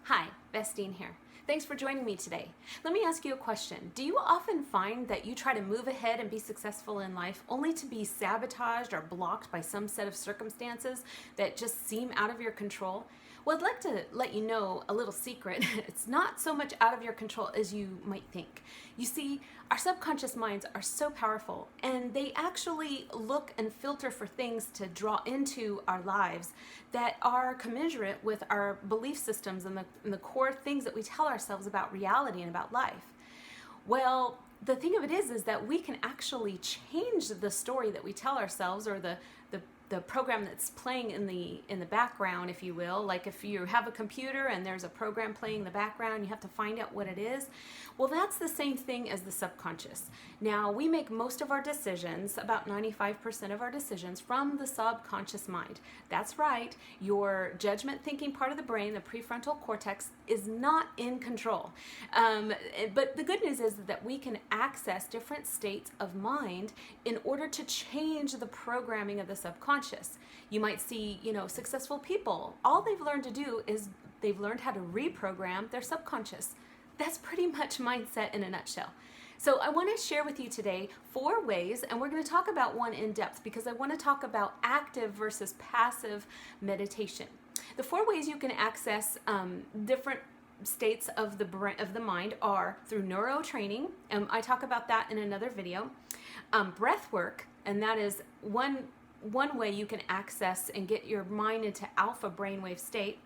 Hi, Vestine here. Thanks for joining me today. Let me ask you a question. Do you often find that you try to move ahead and be successful in life only to be sabotaged or blocked by some set of circumstances that just seem out of your control? Well, I'd like to let you know a little secret. It's not so much out of your control as you might think. You see, our subconscious minds are so powerful, and they actually look and filter for things to draw into our lives that are commensurate with our belief systems and the core things that we tell ourselves about reality and about life. Well, the thing of it is that we can actually change the story that we tell ourselves, or the program that's playing in the background, if you will. Like if you have a computer and there's a program playing in the background, you have to find out what it is. Well, that's the same thing as the subconscious. Now, we make most of our decisions, about 95% of our decisions, from the subconscious mind. That's right, your judgment thinking part of the brain, the prefrontal cortex, is not in control. But the good news is that we can access different states of mind in order to change the programming of the subconscious. You might see, successful people. All they've learned to do is they've learned how to reprogram their subconscious. That's pretty much mindset in a nutshell. So I want to share with you today 4 ways, and we're going to talk about one in depth because I want to talk about active versus passive meditation. The 4 ways you can access different states of the mind are through neuro training. I talk about that in another video. Breath work, and that is one way you can access and get your mind into alpha brainwave state.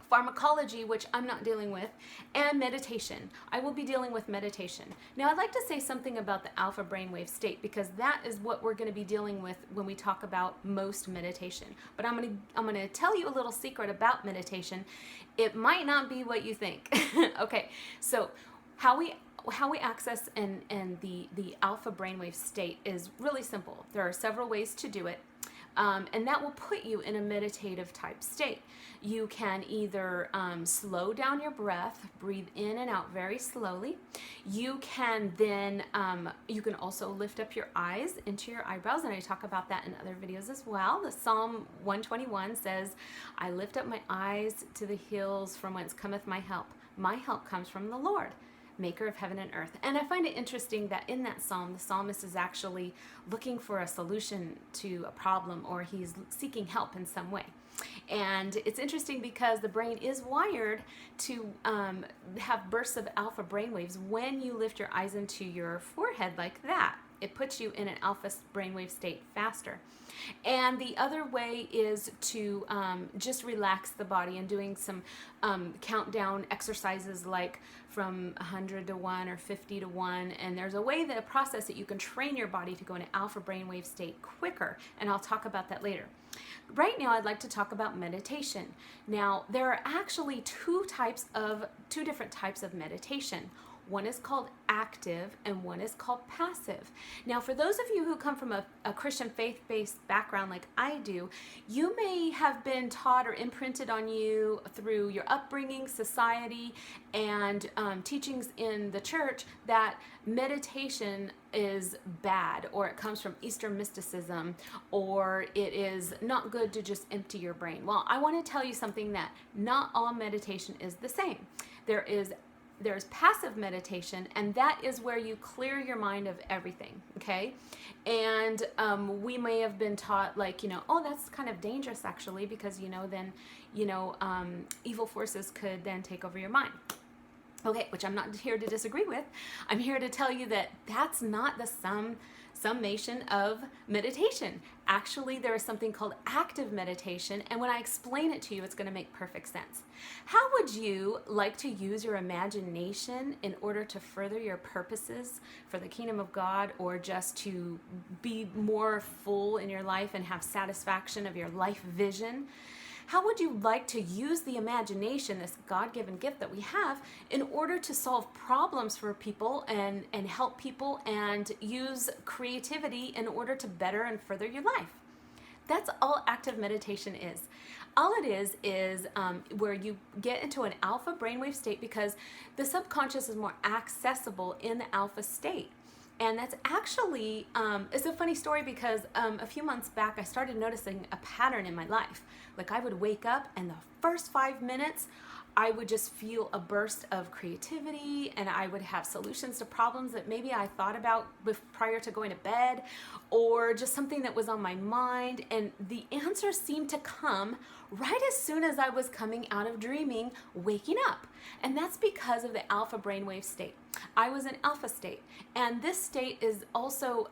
Pharmacology, which I'm not dealing with, and meditation. I will be dealing with meditation. Now, I'd like to say something about the alpha brainwave state because that is what we're going to be dealing with when we talk about most meditation. But I'm going to tell you a little secret about meditation. It might not be what you think. Okay, so how we access and the alpha brainwave state is really simple. There are several ways to do it. And that will put you in a meditative type state. You can either slow down your breath, breathe in and out very slowly. You can then, you can also lift up your eyes into your eyebrows, and I talk about that in other videos as well. The Psalm 121 says, I lift up my eyes to the hills from whence cometh my help. My help comes from the Lord, maker of heaven and earth. And I find it interesting that in that psalm, the psalmist is actually looking for a solution to a problem, or he's seeking help in some way. And it's interesting because the brain is wired to have bursts of alpha brainwaves when you lift your eyes into your forehead like that. It puts you in an alpha brainwave state faster. And the other way is to just relax the body and doing some countdown exercises like from 100 to 1 or 50 to 1. And there's a process that you can train your body to go into alpha brainwave state quicker. And I'll talk about that later. Right now, I'd like to talk about meditation. Now, there are actually two different types of meditation. One is called active and one is called passive. Now, for those of you who come from a Christian faith-based background like I do, you may have been taught or imprinted on you through your upbringing, society, and teachings in the church that meditation is bad, or it comes from Eastern mysticism, or it is not good to just empty your brain. Well, I want to tell you something, that not all meditation is the same. There's passive meditation, and that is where you clear your mind of everything, okay? And we may have been taught, like, oh, that's kind of dangerous actually, because, then, evil forces could then take over your mind. Okay, which I'm not here to disagree with. I'm here to tell you that that's not the summation of meditation. Actually, there is something called active meditation, and when I explain it to you, it's going to make perfect sense. How would you like to use your imagination in order to further your purposes for the kingdom of God, or just to be more full in your life and have satisfaction of your life vision? How would you like to use the imagination, this God-given gift that we have, in order to solve problems for people and help people, and use creativity in order to better and further your life? That's all active meditation is. All it is where you get into an alpha brainwave state, because the subconscious is more accessible in the alpha state. And that's actually, it's a funny story because a few months back I started noticing a pattern in my life. Like I would wake up and the first 5 minutes, I would just feel a burst of creativity, and I would have solutions to problems that maybe I thought about prior to going to bed, or just something that was on my mind. And the answers seemed to come right as soon as I was coming out of dreaming, waking up. And that's because of the alpha brainwave state. I was in alpha state, and this state is also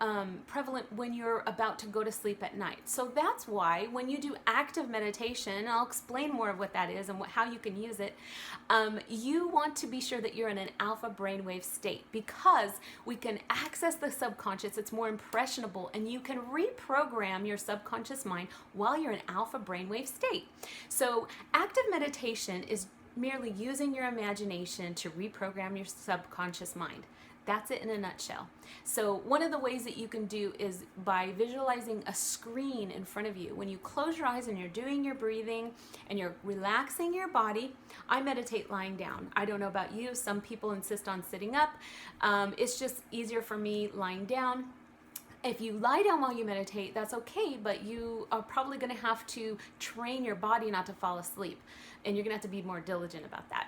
prevalent when you're about to go to sleep at night. So that's why when you do active meditation, and I'll explain more of what that is and how you can use it, you want to be sure that you're in an alpha brainwave state, because we can access the subconscious. It's more impressionable, and you can reprogram your subconscious mind while you're in alpha brainwave state. So active meditation is merely using your imagination to reprogram your subconscious mind. That's it in a nutshell. So one of the ways that you can do is by visualizing a screen in front of you. When you close your eyes and you're doing your breathing and you're relaxing your body, I meditate lying down. I don't know about you. Some people insist on sitting up. It's just easier for me lying down. If you lie down while you meditate, that's okay, but you are probably going to have to train your body not to fall asleep, and you're going to have to be more diligent about that.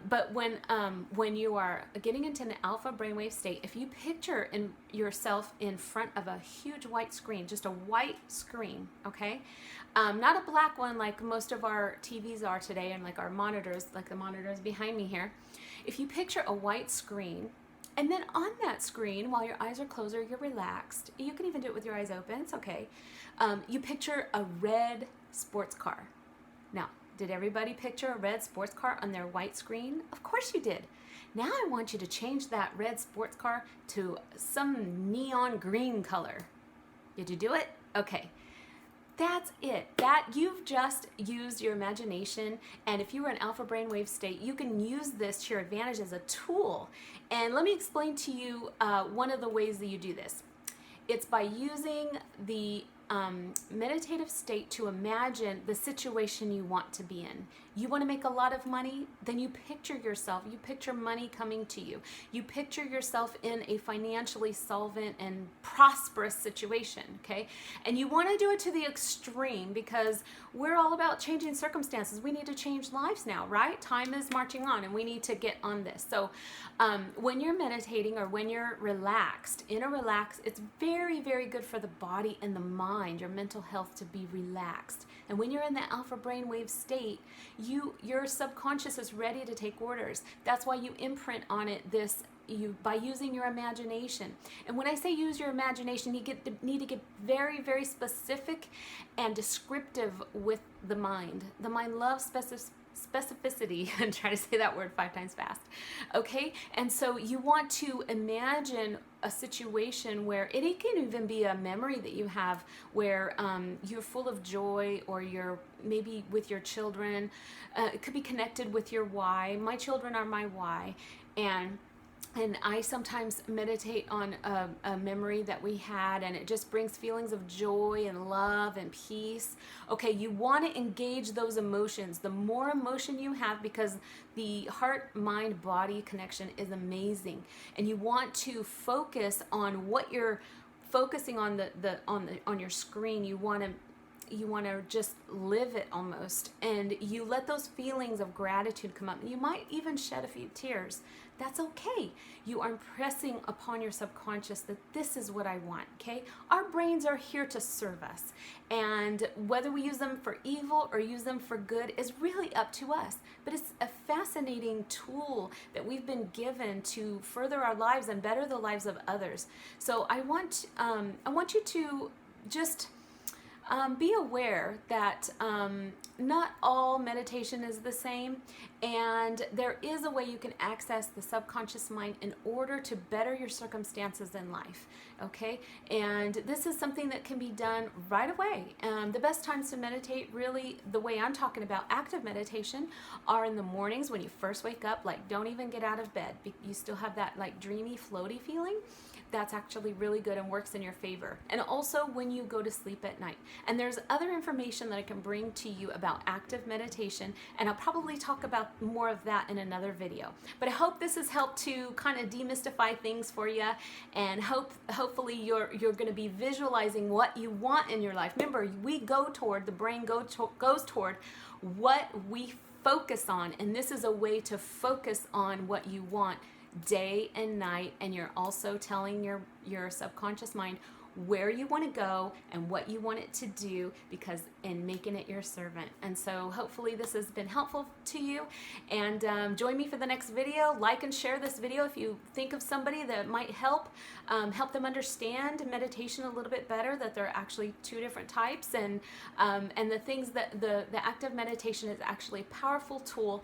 But when you are getting into an alpha brainwave state, if you picture yourself in front of a huge white screen, just a white screen, okay? Not a black one like most of our TVs are today, and like our monitors, like the monitors behind me here. If you picture a white screen, and then on that screen, while your eyes are closed or you're relaxed, you can even do it with your eyes open, it's okay. You picture a red sports car. Now, did everybody picture a red sports car on their white screen? Of course you did. Now I want you to change that red sports car to some neon green color. Did you do it? Okay. That's it. That you've just used your imagination, and if you were in alpha brainwave state, you can use this to your advantage as a tool. And let me explain to you one of the ways that you do this. It's by using the meditative state to imagine the situation you want to be in. You want to make a lot of money? Then you picture yourself. You picture money coming to you. You picture yourself in a financially solvent and prosperous situation, okay? And you want to do it to the extreme, because we're all about changing circumstances. We need to change lives now, right? Time is marching on, and we need to get on this. So when you're meditating or when you're relaxed, it's very, very good for the body and the mind, your mental health, to be relaxed. And when you're in the alpha brainwave state, your subconscious is ready to take orders. That's why you imprint on it by using your imagination. And when I say use your imagination, you need to get very, very specific and descriptive with the mind. The mind loves specificity. I'm trying to say that word 5 times fast. Okay? And so you want to imagine a situation where it can even be a memory that you have where you're full of joy, or you're maybe with your children. It could be connected with your why. My children are my why. And I sometimes meditate on a memory that we had, and it just brings feelings of joy and love and peace. Okay, you want to engage those emotions. The more emotion you have, because the heart-mind-body connection is amazing, and you want to focus on what you're focusing on on your screen. You want to just live it almost, and you let those feelings of gratitude come up. You might even shed a few tears. That's okay. You are impressing upon your subconscious that this is what I want, okay? Our brains are here to serve us, and whether we use them for evil or use them for good is really up to us. But it's a fascinating tool that we've been given to further our lives and better the lives of others. So I want you to just be aware that not all meditation is the same, and there is a way you can access the subconscious mind in order to better your circumstances in life, okay? And this is something that can be done right away. The best times to meditate, really, the way I'm talking about active meditation, are in the mornings when you first wake up. Like, don't even get out of bed. You still have that like dreamy, floaty feeling. that's actually really good and works in your favor. And also when you go to sleep at night. And there's other information that I can bring to you about active meditation, and I'll probably talk about more of that in another video. But I hope this has helped to kind of demystify things for you, and hopefully you're going to be visualizing what you want in your life. Remember, the brain goes toward what we focus on, and this is a way to focus on what you want day and night. And you're also telling your subconscious mind where you want to go and what you want it to do, and making it your servant. And so hopefully this has been helpful to you, and join me for the next video. Like and share this video if you think of somebody that might help them understand meditation a little bit better, that there are actually two different types, and the things that the active meditation is actually a powerful tool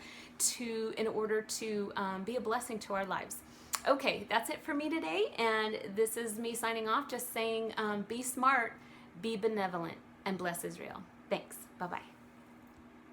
in order to be a blessing to our lives. Okay, that's it for me today, and this is me signing off, just saying be smart, be benevolent, and bless Israel. Thanks. Bye-bye.